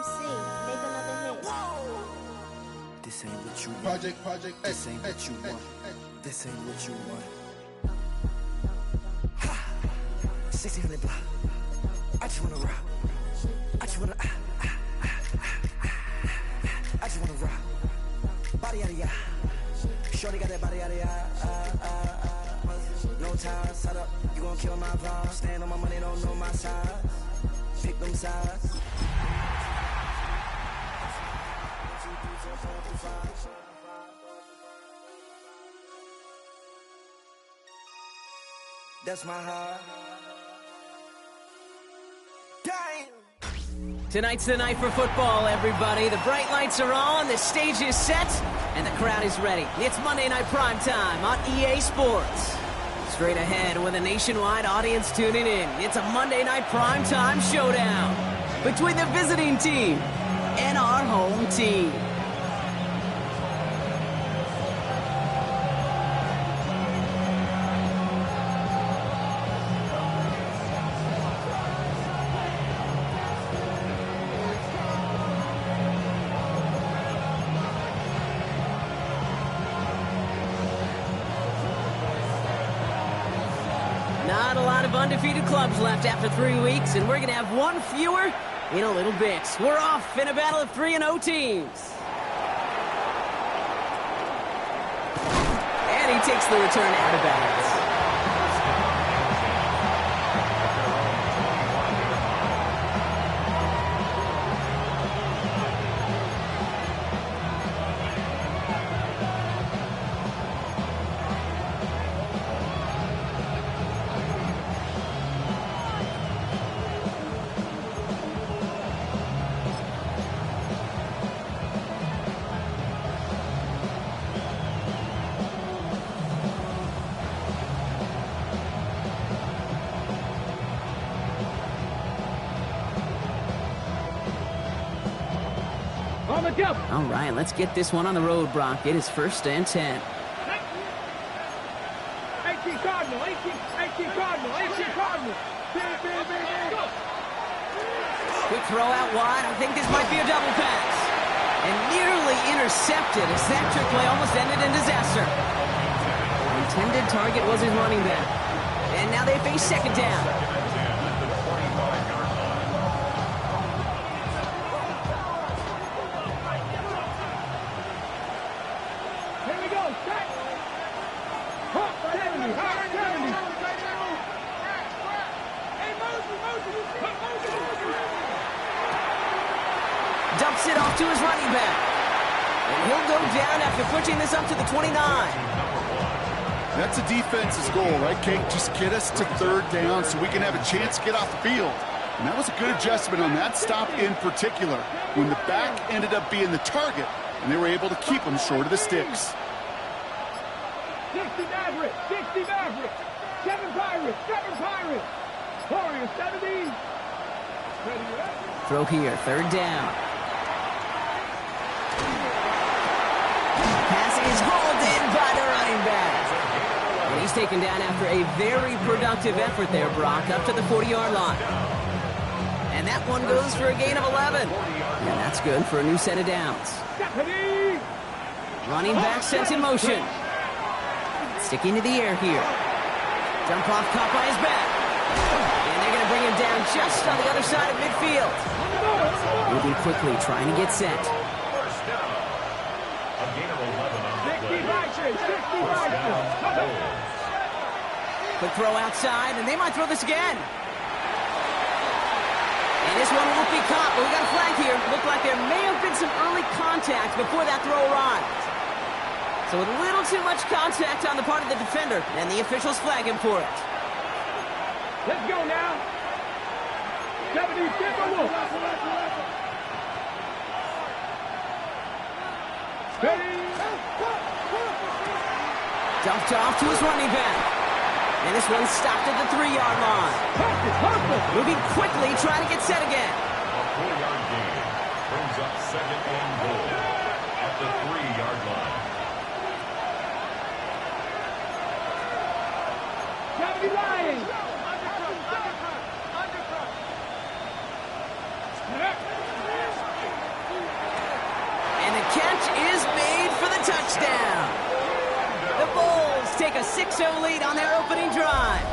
MC, make another hit. This ain't what you want. Project, This ain't what you want. This ain't what you want. Ha! 1600 block. I just wanna rock. I just wanna. I just wanna rock. Body out of ya. Shorty got that body out of ya. No time, set up. You gon' kill my vibe. Stand on my money, don't know my size. Pick them sides. That's my heart. Damn! Tonight's the night for football, everybody. The bright lights are on, the stage is set, and the crowd is ready. It's Monday Night Prime Time on EA Sports. Straight ahead with a nationwide audience tuning in. It's a Monday Night Prime Time showdown between the visiting team and our home team. Not a lot of undefeated clubs left after 3 weeks, and we're going to have one fewer in a little bit. We're off in a battle of 3-0 teams. And he takes the return out of bounds. All right, let's get this one on the road, Brock. It is 1st and 10. 18 Cardinal, 18 Cardinal. Quick throw out wide. I think this might be a double pass. And nearly intercepted as that trick play almost ended in disaster. The intended target was his running back. And now they face second down. Dumps it off to his running back. And he'll go down after pushing this up to the 29. That's a defense's goal, right, Kate? Just get us to 3rd down so we can have a chance to get off the field. And that was a good adjustment on that stop in particular, when the back ended up being the target, and they were able to keep him short of the sticks. 60 Maverick, 7 Pirates, Warriors, 70. Throw here, 3rd down. Pass is hauled in by the running back. And he's taken down after a very productive effort there, Brock, up to the 40-yard line. And that one goes for a gain of 11. And that's good for a new set of downs. Running back sent in motion. Sticking to the air here. Jump off, caught by his back. And they're going to bring him down just on the other side of midfield. Moving quickly, trying to get set. Quick throw outside, and they might throw this again. And this one won't be caught, but we got a flag here. Looked like there may have been some early contact before that throw arrived. So with a little too much contact on the part of the defender, and the officials flag him for it. Let's go now. 70 Timberwolves. Dumped off to his running back. And this one stopped at the 3-yard line. Moving quickly, trying to get set again. A 4-yard gain brings up 2nd and goal at the 3-yard line. 70 Lions. catch is made for the touchdown. The Bulls take a 6-0 lead on their opening drive.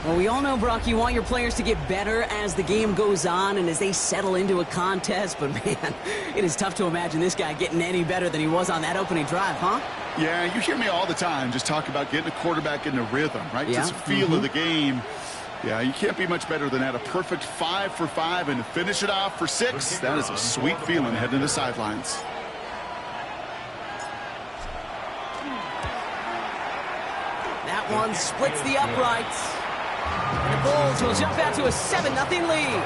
Well, we all know, Brock, you want your players to get better as the game goes on and as they settle into a contest, but man, it is tough to imagine this guy getting any better than he was on that opening drive, huh? Yeah, you hear me all the time just talk about getting a quarterback in the rhythm, right? Yeah. Just the feel of the game. Yeah, you can't be much better than that. A perfect 5 for 5 and to finish it off for 6. That is a sweet feeling heading to the sidelines. That one splits the uprights. And the Bulls will jump out to a 7-0 lead.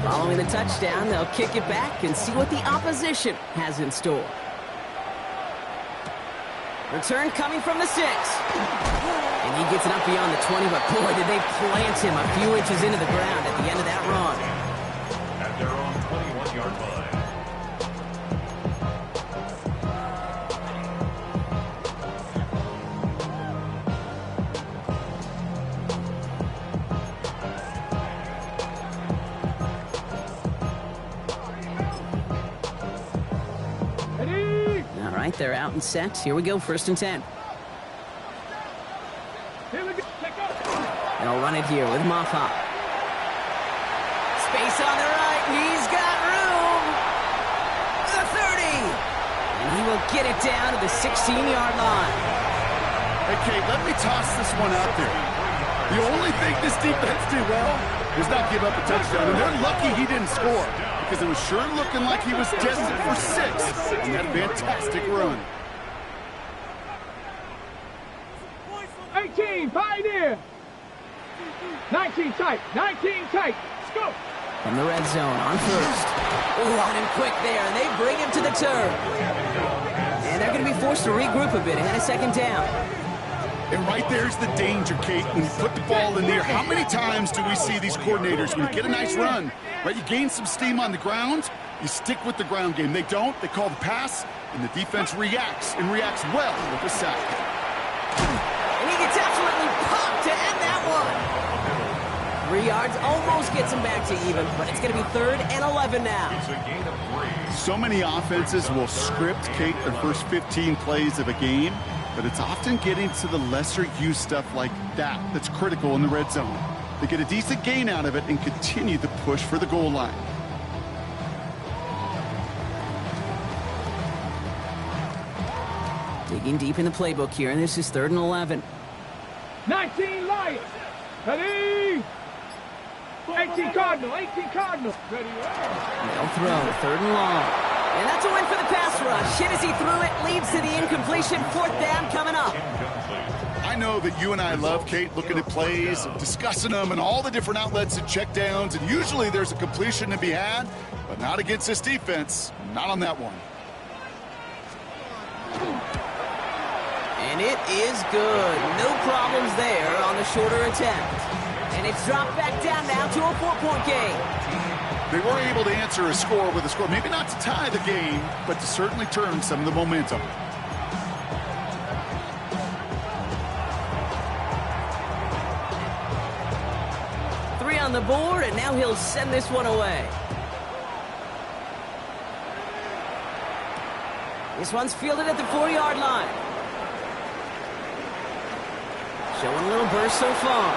Following the touchdown, they'll kick it back and see what the opposition has in store. Return coming from the 6. And he gets it up beyond the 20, but boy, did they plant him a few inches into the ground at the end of that run. At their own 21-yard line. All right, they're out and set. Here we go, 1st and 10. Here we go. Check out. They'll run it here with Moffat. Space on the right. He's got room. The 30. And he will get it down to the 16-yard line. Hey, Kate, let me toss this one out there. The only thing this defense did well is not give up a touchdown. And they're lucky he didn't score because it was sure looking like he was destined for 6 in that fantastic run. 18, Pioneer. 19 tight. 19 tight. Let's go. From the red zone on 1st. Oh, on him quick there, and they bring him to the turf. And they're going to be forced to regroup a bit ahead of 2nd down. And right there's the danger, Kate, when you put the ball in there. How many times do we see these coordinators, when you get a nice run, right, you gain some steam on the ground, you stick with the ground game. They don't, they call the pass, and the defense reacts, and reacts well with a sack. And he gets absolutely popped to end that one. 3 yards almost gets him back to even, but it's going to be 3rd and 11 now. It's a gain of 3. So many offenses will script, Kate, their first 15 plays of a game, but it's often getting to the lesser used stuff like that that's critical in the red zone. They get a decent gain out of it and continue the push for the goal line. Digging deep in the playbook here, and this is 3rd and 11. 19 Lions. Ready. 18 Cardinal. 18 Cardinal. Ready. They'll throw, 3rd and long. And that's a win for the pass rush. Hit as he threw it, leads to the incompletion. 4th down coming up. I know that you and I love, Kate, looking at plays, discussing them, and all the different outlets and check downs, and usually there's a completion to be had, but not against this defense. Not on that one. And it is good. No problems there on the shorter attempt. And it's dropped back down now to a 4-point game. They were able to answer a score with a score, maybe not to tie the game, but to certainly turn some of the momentum. Three on the board, and now he'll send this one away. This one's fielded at the 4-yard line. Showing a little burst so far.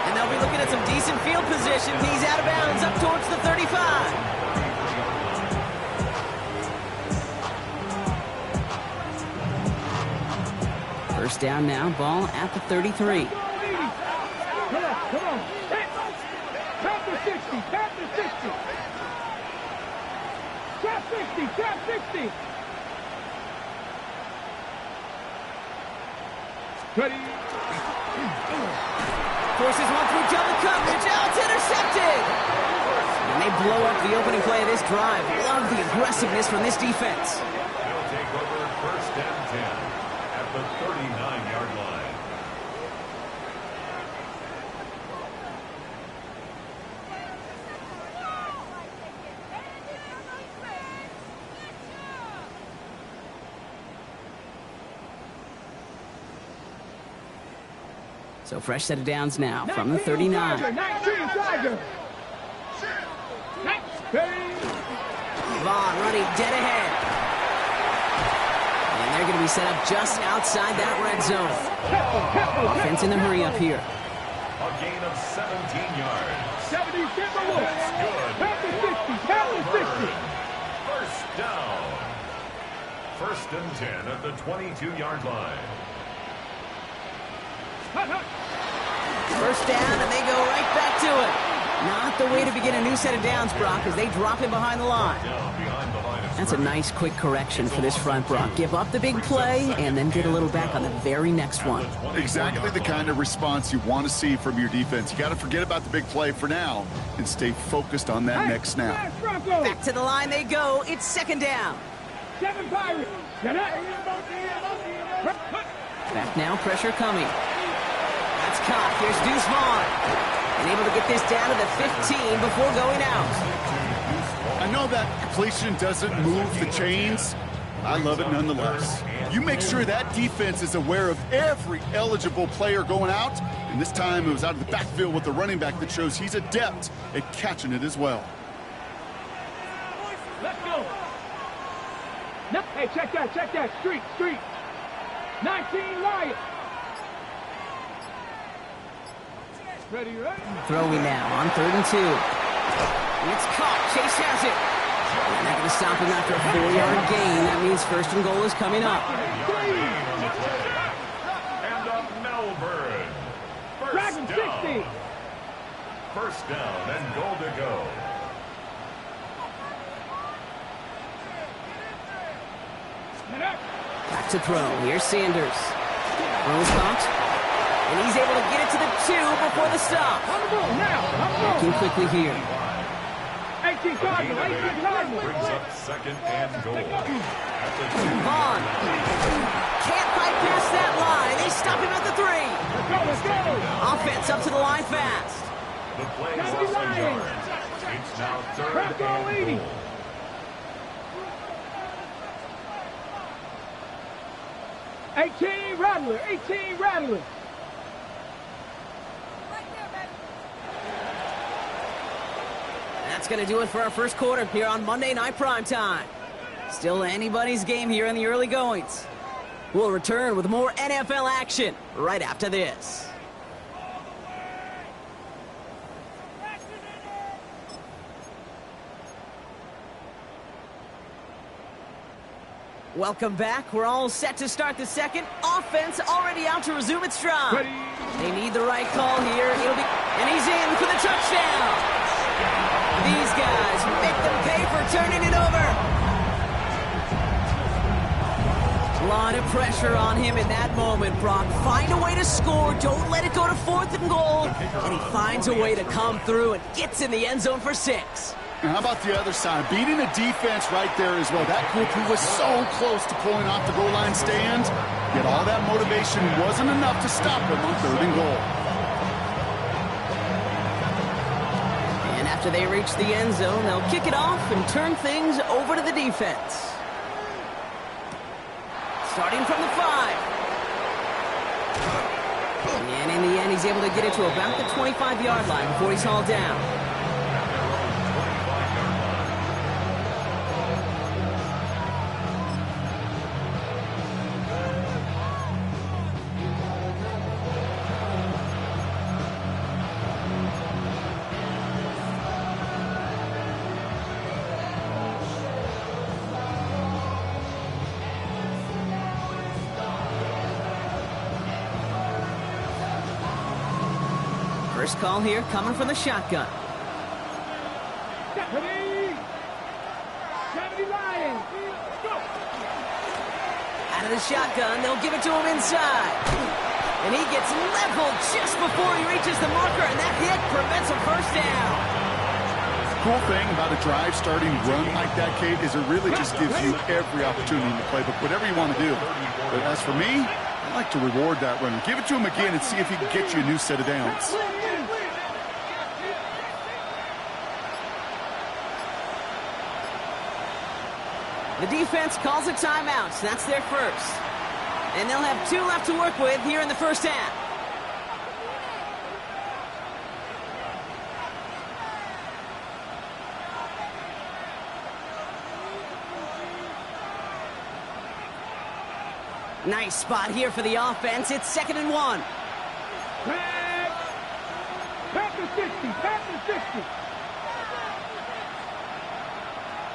And they'll be looking at some decent field position. He's out of bounds up towards the 35. First down now, ball at the 33. Come on. Tap the 60. Tap the 60. Tap 60. Tap 60. Ready. Forces one through double coverage. Oh, it's intercepted. And they blow up the opening play of this drive. Love the aggressiveness from this defense. They'll take over 1st and 10 at the 39-yard line. So fresh set of downs now from the 39. 19 Tiger. Vaughn running dead ahead. And they're going to be set up just outside that red zone. Offense in the hurry up here. A gain of 17 yards. 70, Timberwolves. That's good. Count to 60, count to 60. First down. First and 10 at the 22-yard line. First down, and they go right back to it. Not the way to begin a new set of downs, Brock, as they drop him behind the line. That's a nice, quick correction for this front, Brock. Give up the big play, and then get a little back on the very next one. Exactly the kind of response you want to see from your defense. You got to forget about the big play for now and stay focused on that next snap. Back to the line they go. It's second down. 7 Pirates. Back now, pressure coming. That's caught. Here's Deuce Vaughn. And able to get this down to the 15 before going out. I know that completion doesn't move the chains. I love it nonetheless. You make sure that defense is aware of every eligible player going out. And this time it was out of the backfield with the running back that shows he's adept at catching it as well. Let's go. No, hey, check that. Street. 19 Lions. Ready? Throwing now on 3rd and 2. It's caught. Chase has it. And they're going to stop him after a 4-yard gain. That means first and goal is coming up. And a Melbourne. Dragon 60. First down and goal to go. Back to throw. Here's Sanders. Throws caught. And he's able to get it to the 2 before the stop. Working quickly here. 18 Cardinals. Brings up second and goal. At the 2. Vaughn can't bypass that line. They stop him at the 3. Let's go. Offense up to the line fast. The play loss a yard. It's now 3rd and goal. 18 Rattler. That's going to do it for our first quarter here on Monday Night Primetime. Still anybody's game here in the early goings. We'll return with more NFL action right after this. Welcome back. We're all set to start the second. Offense already out to resume its stride. They need the right call here. And he's in for the touchdown. These guys make them pay for turning it over. A lot of pressure on him in that moment, Brock. Find a way to score. Don't let it go to 4th and goal. And he finds a way to come through and gets in the end zone for 6. And how about the other side? Beating a defense right there as well. That group who was so close to pulling off the goal line stand, yet all that motivation wasn't enough to stop them on 3rd and goal. And after they reach the end zone, they'll kick it off and turn things over to the defense. Starting from the 5. And in the end, he's able to get it to about the 25-yard line before he's hauled down. First call here coming from the shotgun. 70 Lions. Out of the shotgun, they'll give it to him inside. And he gets leveled just before he reaches the marker, and that hit prevents a first down. Cool thing about a drive starting run like that, Kate, is it really just gives you every opportunity in the playbook, whatever you want to do. But as for me, I like to reward that runner. Give it to him again and see if he can get you a new set of downs. The defense calls a timeout, that's their first. And they'll have 2 left to work with here in the first half. Nice spot here for the offense. It's 2nd and 1. Panther 60, Panther 60.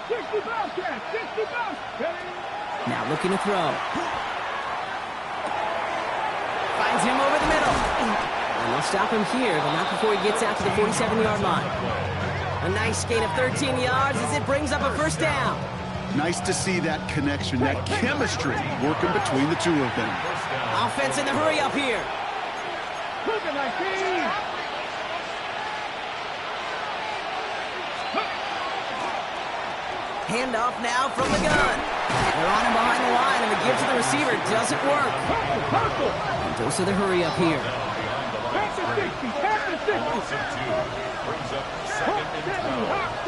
60 Bobcats, 60 Bobcats. Now looking to throw. Finds him over the middle. And they'll stop him here, but not before he gets out to the 47-yard line. A nice gain of 13 yards as it brings up a first down. Nice to see that connection, that chemistry working between the two of them. Offense in the hurry up here. Look at my team. Handoff now from the gun. They're on him behind the line, and the give to the receiver doesn't work. And those are the hurry up here. Panther 60, Panther 60. Brings up 2nd and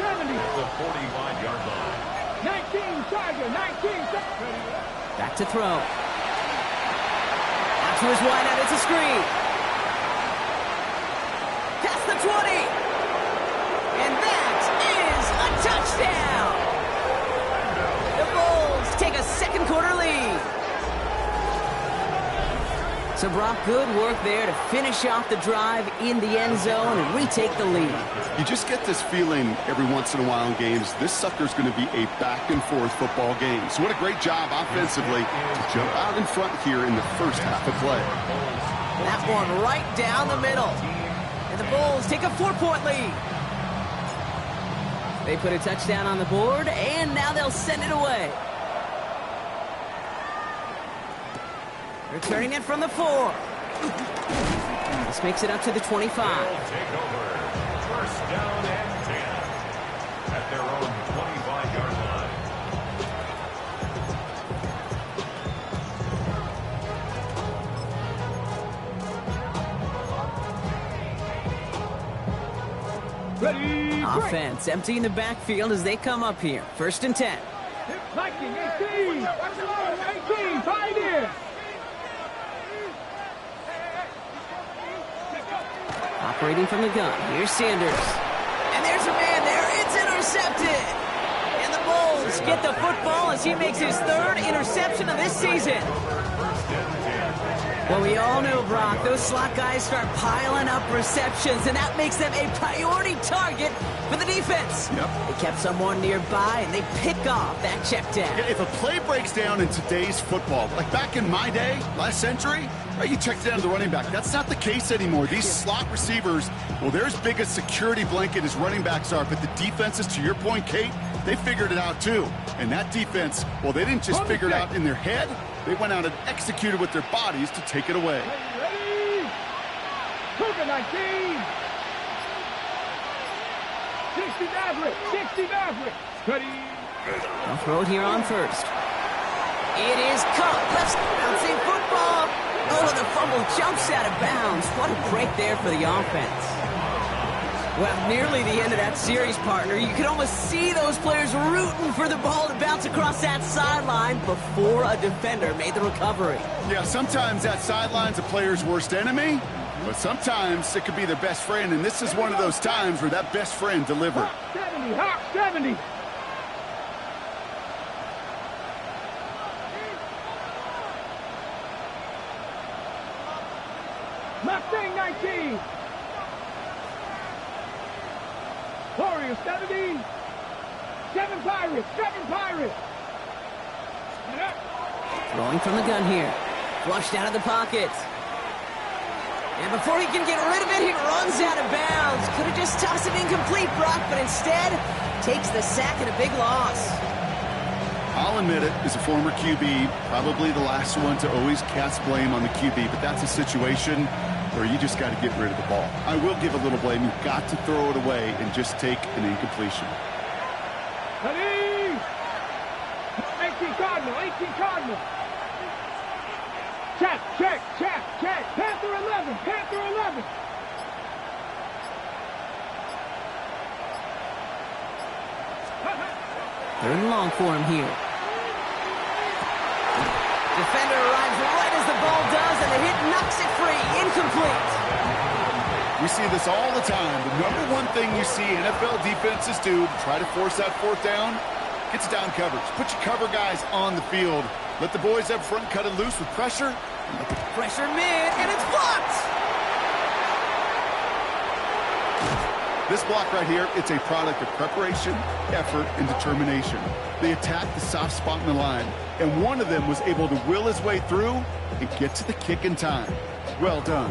12 at the 45-yard line. 19 Tiger, 19 Tiger. Back to throw. Out to his wideout, it's a screen. Past the 20. And that is a touchdown. The Bulls take a second quarter lead. So Brock, good work there to finish off the drive in the end zone and retake the lead. You just get this feeling every once in a while in games, this sucker's going to be a back-and-forth football game. So what a great job offensively to jump out in front here in the first half of play. That one right down the middle. And the Bulls take a 4-point lead. They put a touchdown on the board, and now they'll send it away. Returning it from the 4. This makes it up to the 25. They'll take over. First down and 10 at their own 25-yard line. Ready, Offense emptying the backfield as they come up here. 1st and 10. Viking 18. 18, tied in. Operating from the gun. Here's Sanders. And there's a man there. It's intercepted. And the Bulls get the football as he makes his 3rd interception of this season. Well, we all know, Brock, those slot guys start piling up receptions, and that makes them a priority target for the defense. Yep. They kept someone nearby, and they pick off that check down. Yeah, if a play breaks down in today's football, like back in my day, last century, you check down the running back. That's not the case anymore. These slot receivers, well, they're as big a security blanket as running backs are, but the defenses, to your point, Kate, they figured it out too. And that defense, well, they didn't just figure it out in their head. They went out and executed with their bodies to take it away. Ready. Cougar 19. 60 Maverick, 60 Maverick. Ready. They'll throw it here on 1st. It is caught. Let's bouncing football. Oh, the fumble jumps out of bounds. What a break there for the offense. Well, nearly the end of that series, partner. You could almost see those players rooting for the ball to bounce across that sideline before a defender made the recovery. Yeah, sometimes that sideline's a player's worst enemy, but sometimes it could be their best friend, and this is one of those times where that best friend delivered. Hawk 70, Hawk 70. Mustang 19. Warrior 70. 7 Pirates, 7 Pirates. Throwing from the gun here. Flushed out of the pocket. And before he can get rid of it, he runs out of bounds. Could have just tossed it incomplete, Brock, but instead takes the sack and a big loss. I'll admit it, as a former QB, probably the last one to always cast blame on the QB, but that's a situation where you just got to get rid of the ball. I will give a little blame. You've got to throw it away and just take an incompletion. Ready? 18 Cardinal, 18 Cardinal. Check, check, check, check. Panther 11, Panther 11. Third and long for him here. Defender arrives right as the ball does, and the hit knocks it free. Incomplete. We see this all the time. The number one thing you see NFL defenses do to try to force that 4th down, gets down coverage. Put your cover guys on the field. Let the boys up front cut it loose with pressure. Pressure mid, and it's blocked! This block right here, it's a product of preparation, effort, and determination. They attacked the soft spot in the line, and one of them was able to will his way through and get to the kick in time. Well done.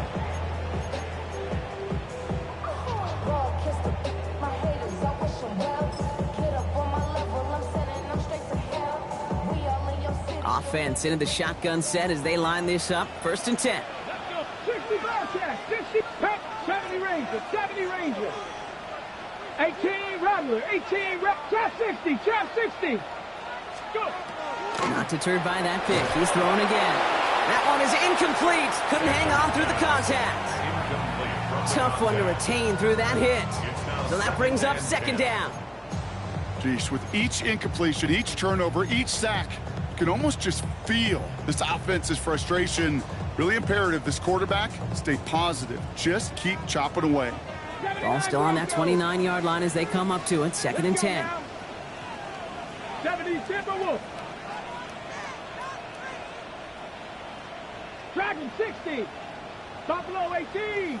Offense into the shotgun set as they line this up. 1st and 10. Let's go. 60 ball check. 60. Pep. 70 Ranger. 70 Ranger. 18 Rattler. 18 Trap 60. Trap 60. Go. Not deterred by that pick. He's throwing again. That one is incomplete. Couldn't hang on through the contact. Tough one to retain through that hit. So that brings up 2nd down. Geesh, with each incompletion, each turnover, each sack, you can almost just feel this offense's frustration. Really imperative this quarterback stay positive. Just keep chopping away. Ball still on that 29-yard line as they come up to it. 2nd and 10. 70 Timberwolves. Dragon 60. Buffalo 18.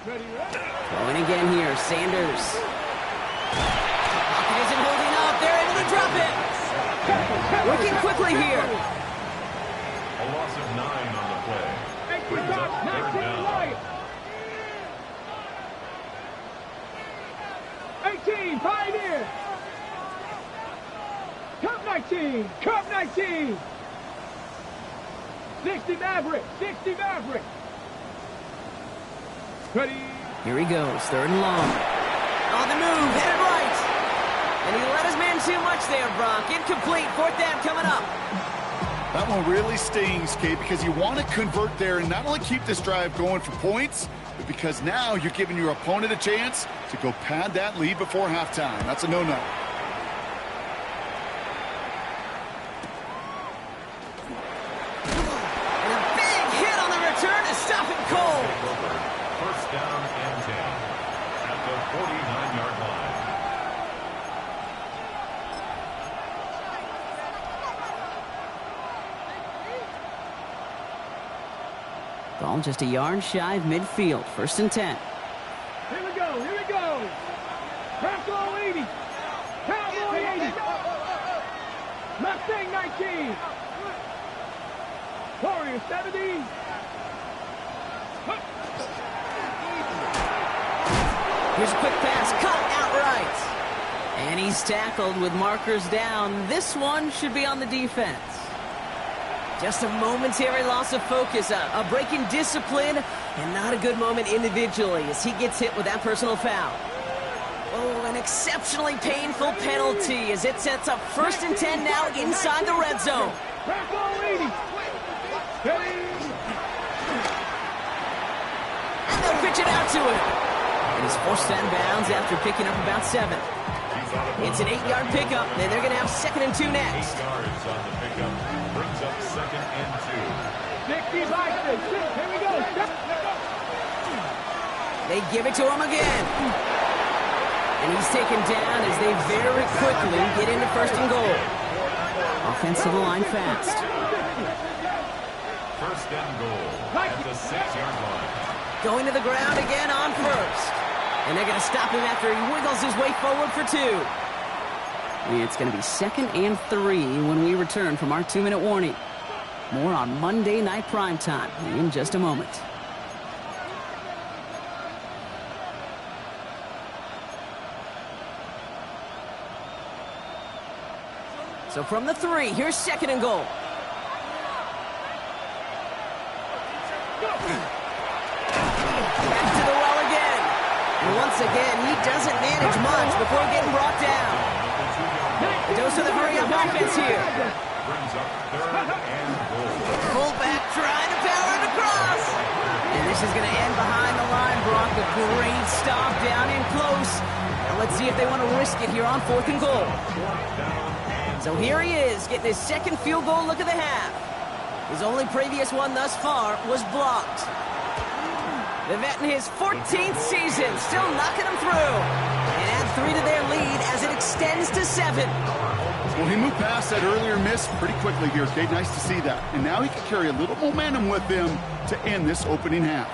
Ready, ready. Throwing again here. Sanders. Pocket isn't holding up. They're able to drop it. Working quickly here. A loss of 9 on the play. Brings up 3rd down. 18, Pioneer. Cup 19, Cup 19. 60 Maverick, 60 Maverick. Ready. Here he goes. 3rd and long. On the move, headed right. And he let his man too much there, Brock. Incomplete. 4th down coming up. That one really stings, Kate, because you want to convert there and not only keep this drive going for points, but because now you're giving your opponent a chance to go pad that lead before halftime. That's a no-no. And a big hit on the return to stop it cold. 1st down and 10 at the 49-yard line. Ball just a yard shy of midfield. 1st and 10. Here we go, here we go. Cowboy 80. Cowboy 80. Mustang 19. Warrior 70. Here's a quick pass. Caught outright. And he's tackled with markers down. This one should be on the defense. Just a momentary loss of focus, a break in discipline, and not a good moment individually as he gets hit with that personal foul. Oh, an exceptionally painful penalty as it sets up 1st and 10 now inside the red zone. And they'll pitch it out to him. And he's forced out of bounds after picking up about 7. It's an 8-yard pickup, and they're going to have 2nd and 2 next. 8 yards on the pickup. Brings up 2nd and 2. 60 Bison. Here we go. They give it to him again. And he's taken down as they very quickly get into 1st and goal. Offense to the line fast. 1st and goal at the 6-yard line. Going to the ground again on 1st. And they're going to stop him after he wiggles his way forward for 2. It's going to be 2nd and 3 when we return from our 2-minute warning. More on Monday Night Primetime in just a moment. So from the 3, here's 2nd and goal. Back to the well again. And once again, he doesn't manage much before getting brought down. A dose of the hurry-up offense here. Brings up 3rd and goal. Fullback trying to power it across. And this is going to end behind the line, Brock. A great stop down in close. Now let's see if they want to risk it here on 4th and goal. So here he is, getting his 2nd field goal look of the half. His only previous one thus far was blocked. The vet in his 14th season, still knocking them through. And add 3 to their lead as it extends to 7. Well, he moved past that earlier miss pretty quickly here, Kate. Nice to see that. And now he can carry a little momentum with him to end this opening half.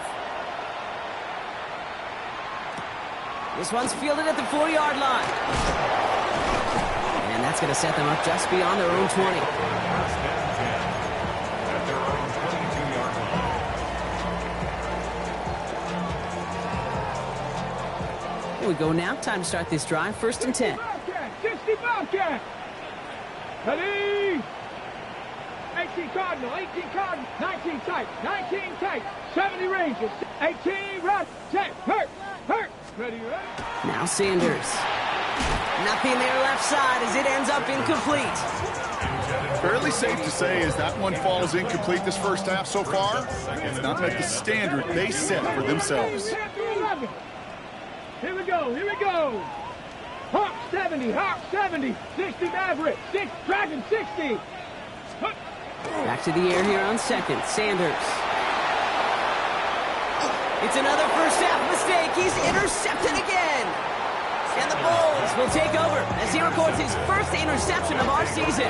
This one's fielded at the 40-yard line. And that's going to set them up just beyond their own 20. At their own 22-yard line. Here we go now. Time to start this drive. 1st and 10. 60 Bobcat. Ready. 18 Cardinal, 18 Cardinal, 19 tight, 19 tight, 70 Rangers, 18 run, 10, hurt. Ready. Now Sanders. Nothing there left side as it ends up incomplete. Fairly safe to say as that one falls incomplete this first half so far. It's not met the standard they set for themselves. Here we go. Hawk 70, 60 Maverick, 6, Dragon 60. Back to the air here on 2nd. Sanders. It's another first half mistake. He's intercepted again. And the Bulls will take over as he records his first interception of our season.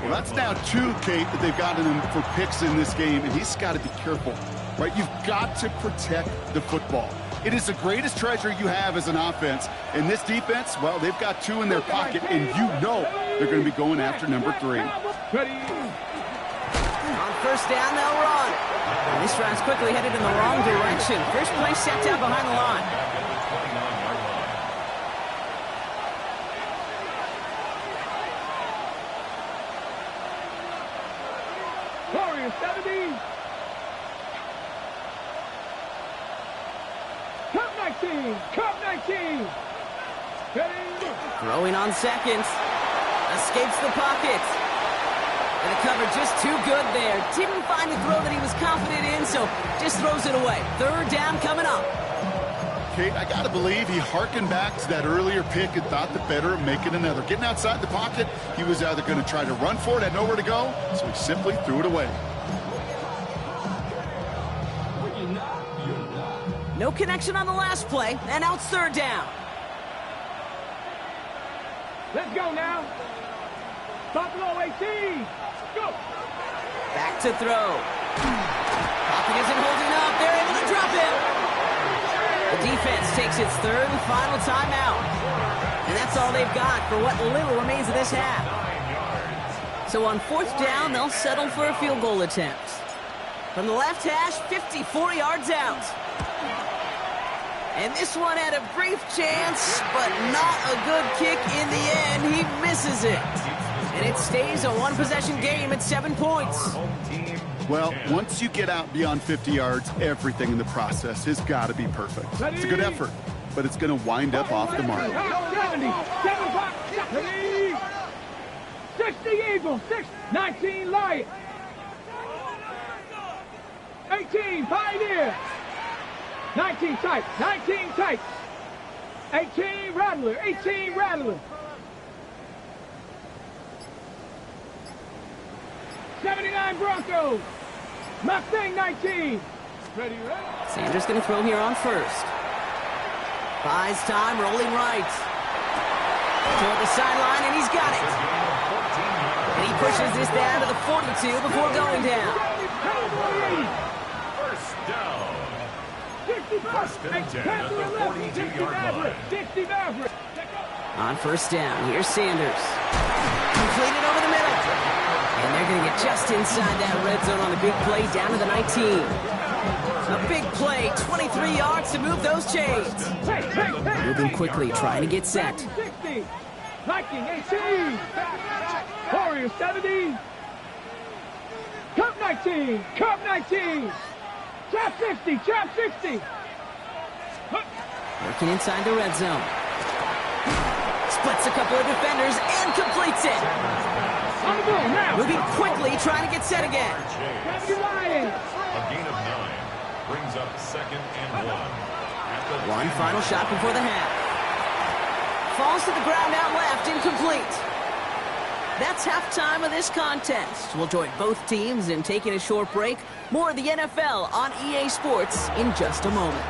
Well, that's now 2, Kate, that they've gotten him for picks in this game, and he's got to be careful, right? You've got to protect the football. It is the greatest treasure you have as an offense. And this defense, well, they've got 2 in their pocket, and you know they're going to be going after number 3. On 1st down, they'll run. And this drive's quickly headed in the wrong direction. First play set down behind the line. Warriors 70. Cup 19. Ready. Throwing on 2nd. Escapes the pocket. And the cover just too good there. Didn't find the throw that he was confident in, so just throws it away. 3rd down coming up. Kate, I got to believe he hearkened back to that earlier pick and thought the better of making another. Getting outside the pocket, he was either going to try to run for it, had nowhere to go, so he simply threw it away. No connection on the last play, and now it's 3rd down. Let's go now. Buffalo 18. Go. Back to throw. Pocket isn't holding up. They're able to drop him. The defense takes its 3rd and final timeout. And that's all they've got for what little remains of this half. So on 4th down, they'll settle for a field goal attempt. From the left hash, 54 yards out. And this one had a brief chance, but not a good kick in the end. He misses it. And it stays a 1-possession game at 7 points. Well, once you get out beyond 50 yards, everything in the process has got to be perfect. It's a good effort, but it's going to wind up off the mark. 60 Eagles, 19 Lions, 18 Pioneer, 19 tight, 18 Rattler, 18 Rattler. 79 Broncos. Mustang 19. Ready. Sanders going to throw here on 1st. Buys time, rolling right. Toward the sideline, and he's got it. And he pushes this down to the 42 before going down. First down. 60 and 10 at the 42-yard line. 60 Maverick. On 1st down, here's Sanders. Completed over the middle. And they're going to get just inside that red zone on the big play down to the 19. A big play, 23 yards to move those chains. Moving quickly, trying to get set. 60. Viking 18. Warriors 70. Cup 19. Cup 19. Trap 60. Trap 60. Working inside the red zone. Splits a couple of defenders and completes it. On the ball now. Moving quickly, trying to get set again. Grab your Lions. A gain of 9 brings up 2nd and 1. One final shot before the half. Falls to the ground out left, incomplete. That's halftime of this contest. We'll join both teams in taking a short break. More of the NFL on EA Sports in just a moment.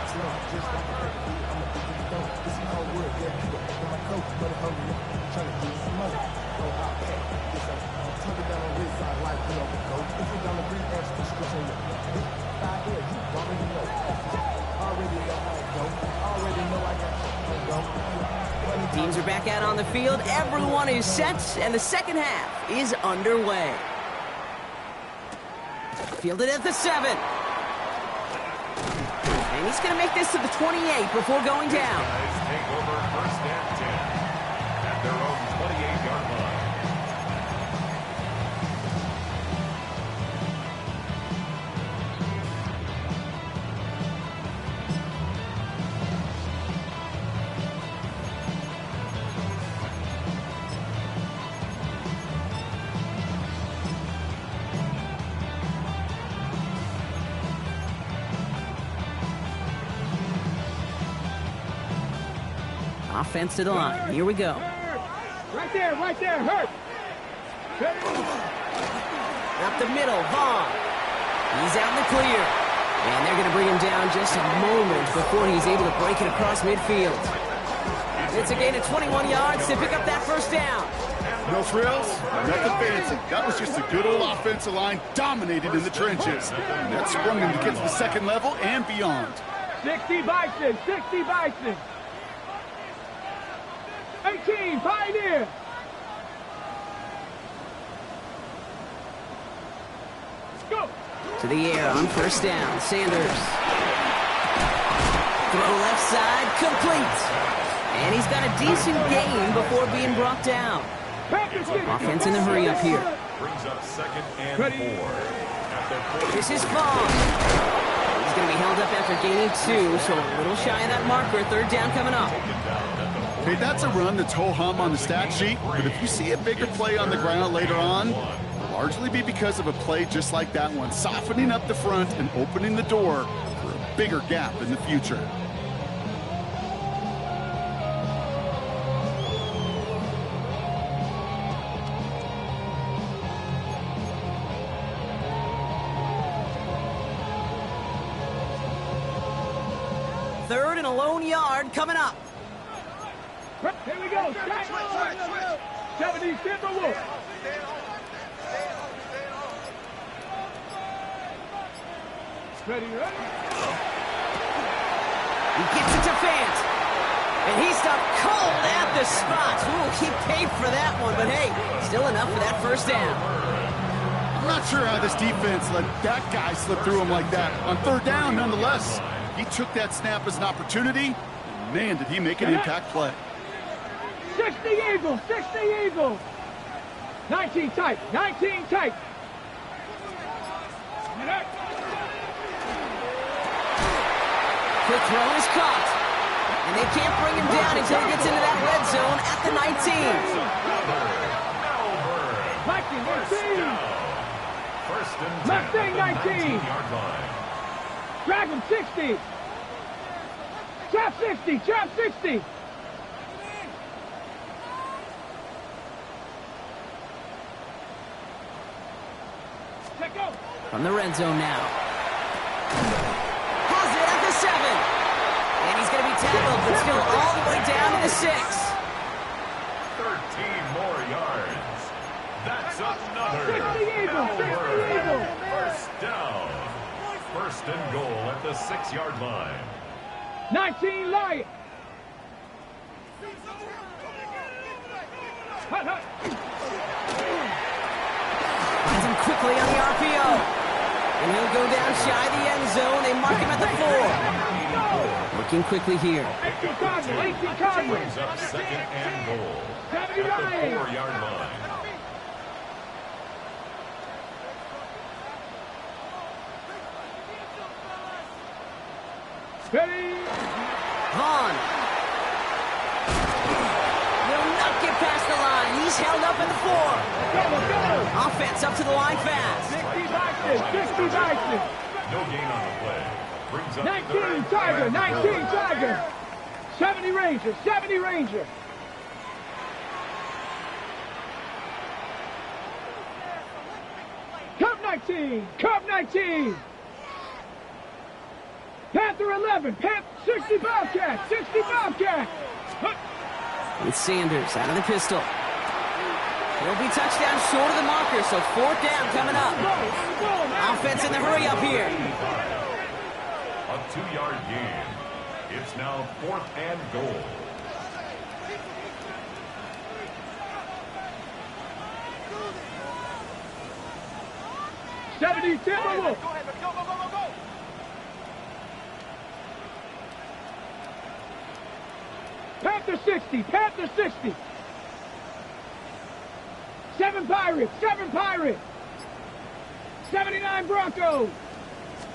Teams are back out on the field. Everyone is set, and the second half is underway. Fielded at the 7. And he's going to make this to the 28 before going down. Take over first and 10 at their own 28-yard line. Offense to the line. Here we go. Right there, hurt. Up the middle, Vaughn. He's out in the clear. And they're going to bring him down just a moment before he's able to break it across midfield. It's a gain of 21 yards to pick up that first down. No frills, nothing fancy. That was just a good old offensive line dominated in the trenches. And that sprung him to get to the second level and beyond. 60 Bison, 60 Bison. 18, Pioneer. Go. To the air on first down. Sanders. Throw left side, complete. And he's got a decent gain before being brought down. Offense in the hurry up here. Brings up second and 4 at their 40. This is Vaughn. He's going to be held up after gaining 2, so a little shy of that marker. Third down coming up. Hey, that's a run that's ho-hum on the stat sheet, but if you see a bigger play on the ground later on, it'll largely be because of a play just like that one, softening up the front and opening the door for a bigger gap in the future. Third and a lone yard coming up. Here we go. 70 Timberwolves. Ready. He gets it to Fant. And he stopped cold at the spots. Ooh, he paid for that one, but hey, still enough for that first down. I'm not sure how this defense let that guy slip through him like that. On third down, nonetheless, he took that snap as an opportunity, and man, did he make an impact play. 60 Eagles, 60 Eagles. 19 tight, 19 tight. Quick throw is caught. And they can't bring him down until he gets into that red zone at the 19. First and 10. Mustang 19. 19-yard line. Dragon 60. Trap 60, trap 60. From the red zone now. Has it at the 7. And he's going to be tackled, but still all the way down to the 6. 13 more yards. That's another. 60 Eagles, 60 Eagles. First down. First and goal at the 6-yard line. 19 Lion. Finds him quickly on the RPO. And he'll go down shy of the end zone. They mark him at the 4. Looking quickly here. 18 Conway, 18 Conway. Brings up second and goal 70 at the Lion. 4-yard line. Ready. Vaughn. Will not get past the line. He's held up at the 4. Go. Offense up to the line fast. 60 Bison, 60 Bison. No gain on the play. Brings up 19 Tiger, 19 Tiger. 70 Ranger, 70 Ranger. Cub 19, Cub 19. Panther 11, 60 Bobcat, 60 Bobcat. With Sanders out of the pistol. He'll be touchdown short of the marker, so 4th down coming up. Offense in the hurry up here. A 2-yard gain. It's now 4th and goal. Timberwolves. Panther 60, Panther 60. 7 Pirates, 7 Pirates. 79 Broncos.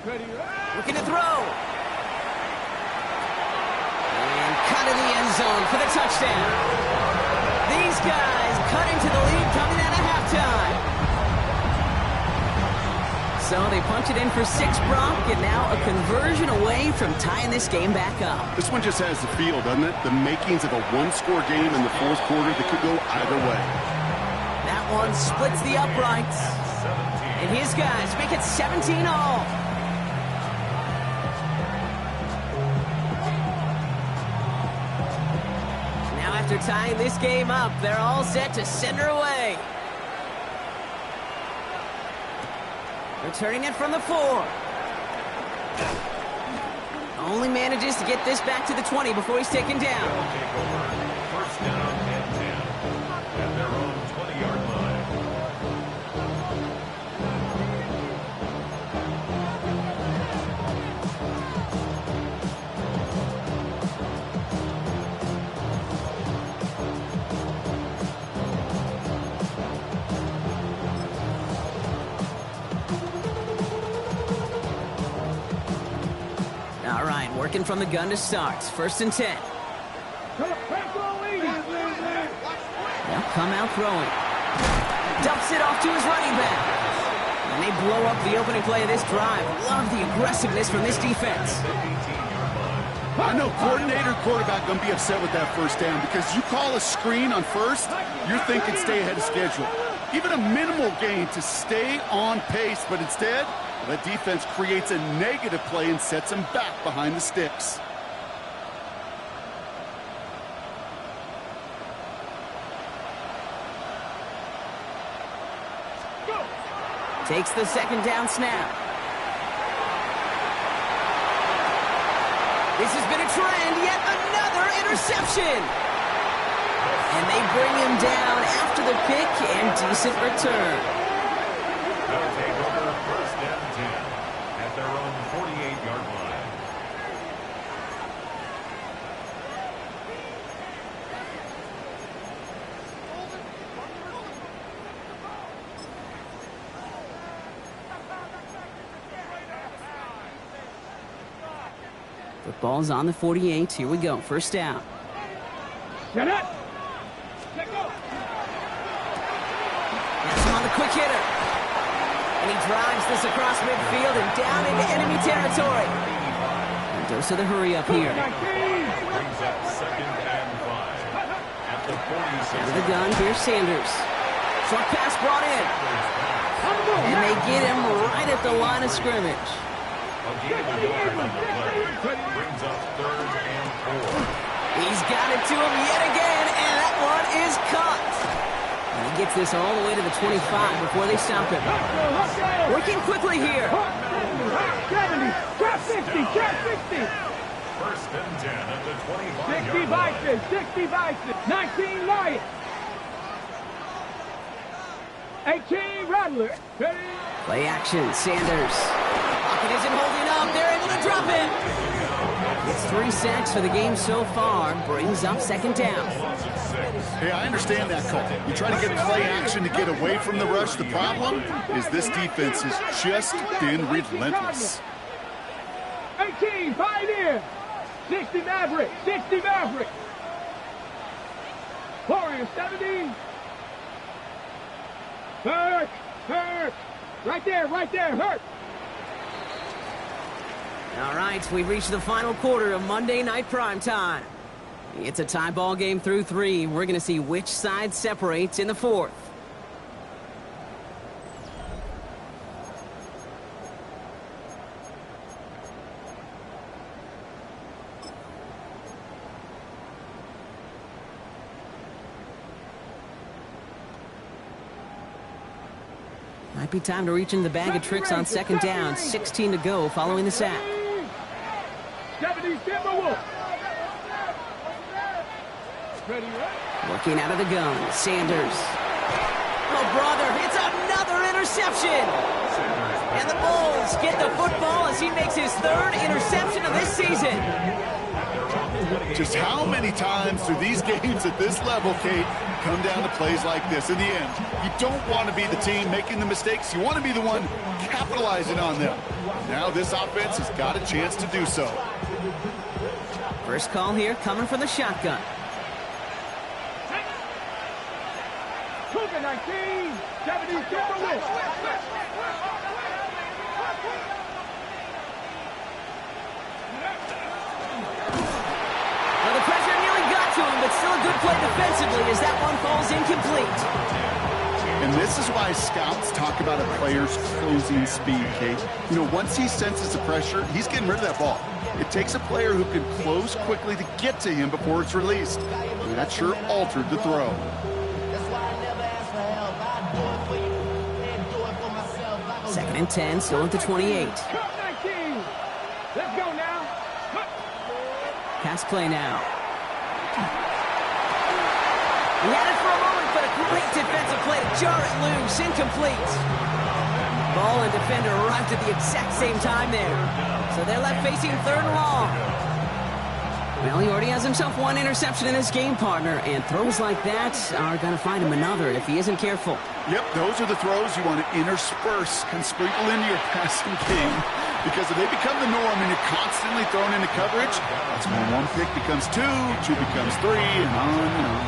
Looking to throw. And cut in the end zone for the touchdown. These guys cut into the lead coming out of halftime. So they punch it in for 6, Brock, and now a conversion away from tying this game back up. This one just has the feel, doesn't it? The makings of a one-score game in the 4th quarter that could go either way. That one splits the uprights. And his guys make it 17 all. Now after tying this game up, they're all set to send her away. Returning it from the 4. Only manages to get this back to the 20 before he's taken down. First down and 10 at their own 20-yard line. All right, working from the gun to start. 1st and 10. They'll come out throwing. Dumps it off to his running back. And they blow up the opening play of this drive. Love the aggressiveness from this defense. I know coordinator, quarterback going to be upset with that 1st down because you call a screen on 1st, you're thinking stay ahead of schedule. Even a minimal gain to stay on pace, but instead, the defense creates a negative play and sets them back behind the sticks. Takes the 2nd down snap. This has been a trend, yet another interception. And they bring him down after the pick and decent return. They'll take over 1st and 10 at their own 48-yard line. The ball's on the 48. Here we go. 1st down. Set up. Let go. That's him on the quick hitter. And he drives this across midfield and down into enemy territory. And dose of the hurry up here. Brings up 2nd and 5 at the 46. Out of the gun, here's Sanders. Short pass brought in. And they get him right at the line of scrimmage. A gain of 1 on the play. Brings up 3rd and 4. He's got it to him yet again, and that one is caught. And he gets this all the way to the 25 before they stop him. Working quickly here. 70, trap 60, trap 60. 1st and 10 at the 25-yard 60 line. Bison, 60 Bison, 19 Lions. 18 Rattler. Play action, Sanders. Pocket isn't holding up. They're able to drop it. It's 3 sacks for the game so far. Brings up 2nd down. Hey, I understand that call. You try to get play action to get away from the rush. The problem is this defense has just been relentless. 18 Pioneer. 60 Maverick, 60 Maverick. Warrior 70. Hurt, hurt. Right there, hurt. All right, we've reached the final quarter of Monday Night Primetime. It's a tie ball game through 3. We're going to see which side separates in the 4th. Might be time to reach in the bag of tricks on second down. 16 to go following the sack. 70 Timberwolves. Working out of the gun, Sanders. Oh, brother, it's another interception. And the Bulls get the football as he makes his third interception of this season. Just how many times do these games at this level, Kate, come down to plays like this? In the end, you don't want to be the team making the mistakes. You want to be the one capitalizing on them. Now this offense has got a chance to do so. First call here coming from the shotgun. Cougar 19, 70 Timberwolves. Well, the pressure nearly got to him, but still a good play defensively as that one falls incomplete. And this is why scouts talk about a player's closing speed, Kate. You know, once he senses the pressure, he's getting rid of that ball. It takes a player who can close quickly to get to him before it's released. And that sure altered the throw. Second and 10, still at the 28. Cup 19. Let's go now. Pass play now. He had it for a moment, but a great defensive play to jar it loose. Incomplete. Ball and defender arrived at the exact same time there. So they're left facing third and long. Well, he already has himself one interception in his game, partner, and throws like that are going to find him another if he isn't careful. Yep, those are the throws you want to intersperse and sprinkle into your passing game. Because if they become the norm and you're constantly thrown into coverage, that's when one pick becomes two becomes three, and on and on.